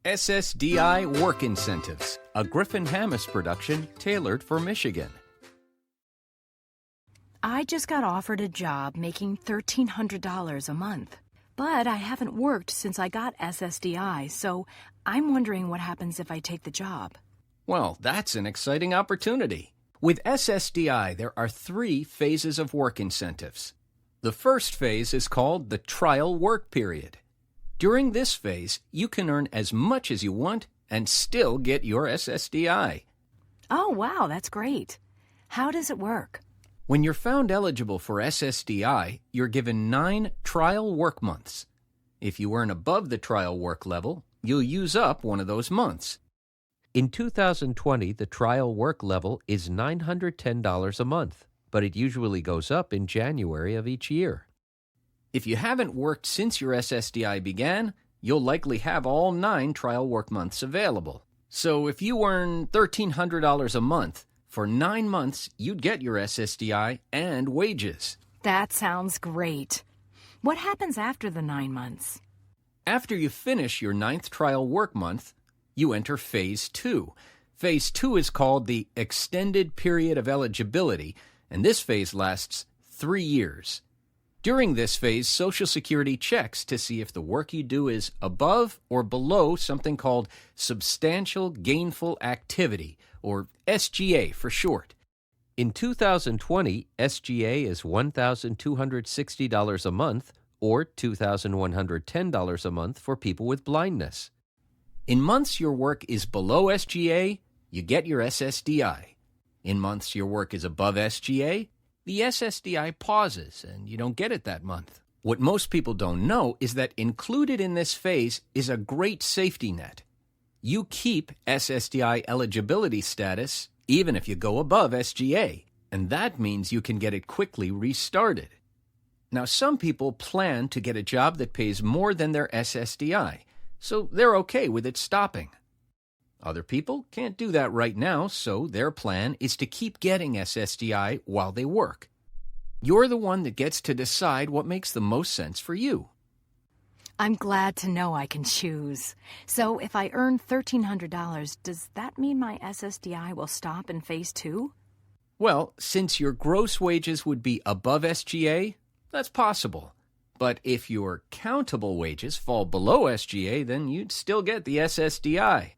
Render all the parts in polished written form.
SSDI Work Incentives, a Griffin Hammis production tailored for Michigan. I just got offered a job making $1,300 a month, but I haven't worked since I got SSDI, so I'm wondering what happens if I take the job. Well, that's an exciting opportunity. With SSDI, there are 3 phases of work incentives. The first phase is called the trial work period. During this phase, you can earn as much as you want and still get your SSDI. Oh, wow, that's great. How does it work? When you're found eligible for SSDI, you're given 9 trial work months. If you earn above the trial work level, you'll use up one of those months. In 2020, the trial work level is $910 a month, but it usually goes up in January of each year. If you haven't worked since your SSDI began, you'll likely have all 9 trial work months available. So if you earn $1,300 a month, for 9 months you'd get your SSDI and wages. That sounds great. What happens after the 9 months? After you finish your 9th trial work month, you enter Phase 2. Phase 2 is called the Extended Period of Eligibility, and this phase lasts 3 years. During this phase, Social Security checks to see if the work you do is above or below something called Substantial Gainful Activity, or SGA for short. In 2020, SGA is $1,260 a month or $2,110 a month for people with blindness. In months your work is below SGA, you get your SSDI. In months your work is above SGA, the SSDI pauses and you don't get it that month. What most people don't know is that included in this phase is a great safety net. You keep SSDI eligibility status even if you go above SGA, and that means you can get it quickly restarted. Now, some people plan to get a job that pays more than their SSDI, so they're okay with it stopping. Other people can't do that right now, so their plan is to keep getting SSDI while they work. You're the one that gets to decide what makes the most sense for you. I'm glad to know I can choose. So if I earn $1,300, does that mean my SSDI will stop in Phase 2? Well, since your gross wages would be above SGA, that's possible. But if your countable wages fall below SGA, then you'd still get the SSDI.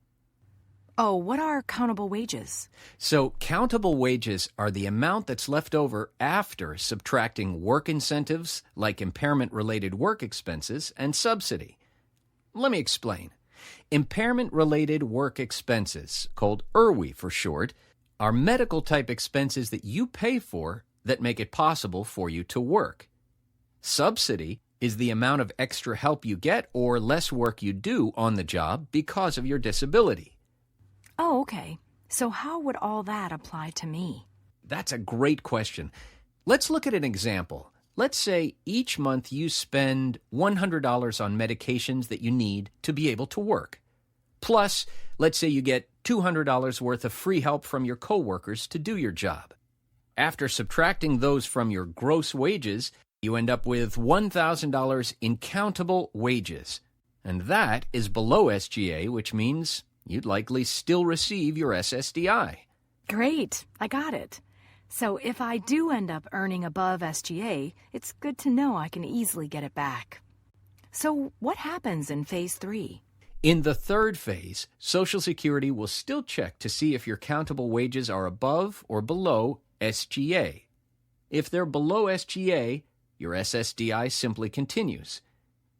Oh, what are countable wages? So countable wages are the amount that's left over after subtracting work incentives like impairment-related work expenses and subsidy. Let me explain. Impairment-related work expenses, called IRWI for short, are medical-type expenses that you pay for that make it possible for you to work. Subsidy is the amount of extra help you get or less work you do on the job because of your disability. Oh, okay. So how would all that apply to me? That's a great question. Let's look at an example. Let's say each month you spend $100 on medications that you need to be able to work. Plus, let's say you get $200 worth of free help from your coworkers to do your job. After subtracting those from your gross wages, you end up with $1,000 in countable wages. And that is below SGA, which means you'd likely still receive your SSDI. Great, I got it. So if I do end up earning above SGA, it's good to know I can easily get it back. So what happens in Phase 3? In the third phase, Social Security will still check to see if your countable wages are above or below SGA. If they're below SGA, your SSDI simply continues.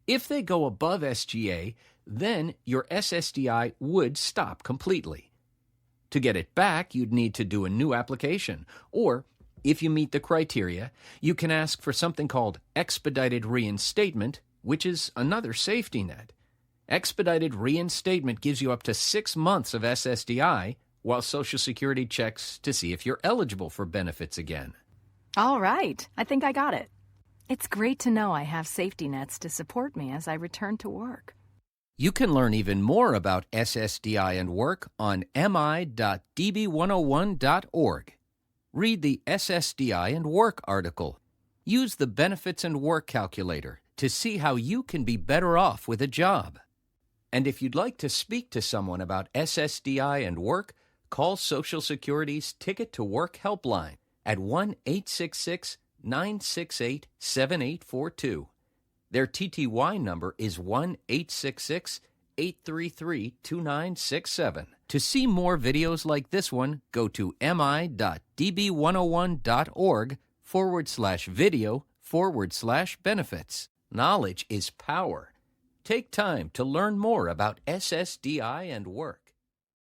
If they go above SGA, then your SSDI would stop completely. To get it back, you'd need to do a new application, or if you meet the criteria, you can ask for something called expedited reinstatement, which is another safety net. Expedited reinstatement gives you up to 6 months of SSDI while Social Security checks to see if you're eligible for benefits again. All right, I think I got it. It's great to know I have safety nets to support me as I return to work. You can learn even more about SSDI and work on mi.db101.org. Read the SSDI and work article. Use the Benefits and Work Calculator to see how you can be better off with a job. And if you'd like to speak to someone about SSDI and work, call Social Security's Ticket to Work helpline at 1-866-968-7842. Their TTY number is 1-866-833-2967. To see more videos like this one, go to mi.db101.org/video/benefits. Knowledge is power. Take time to learn more about SSDI and work.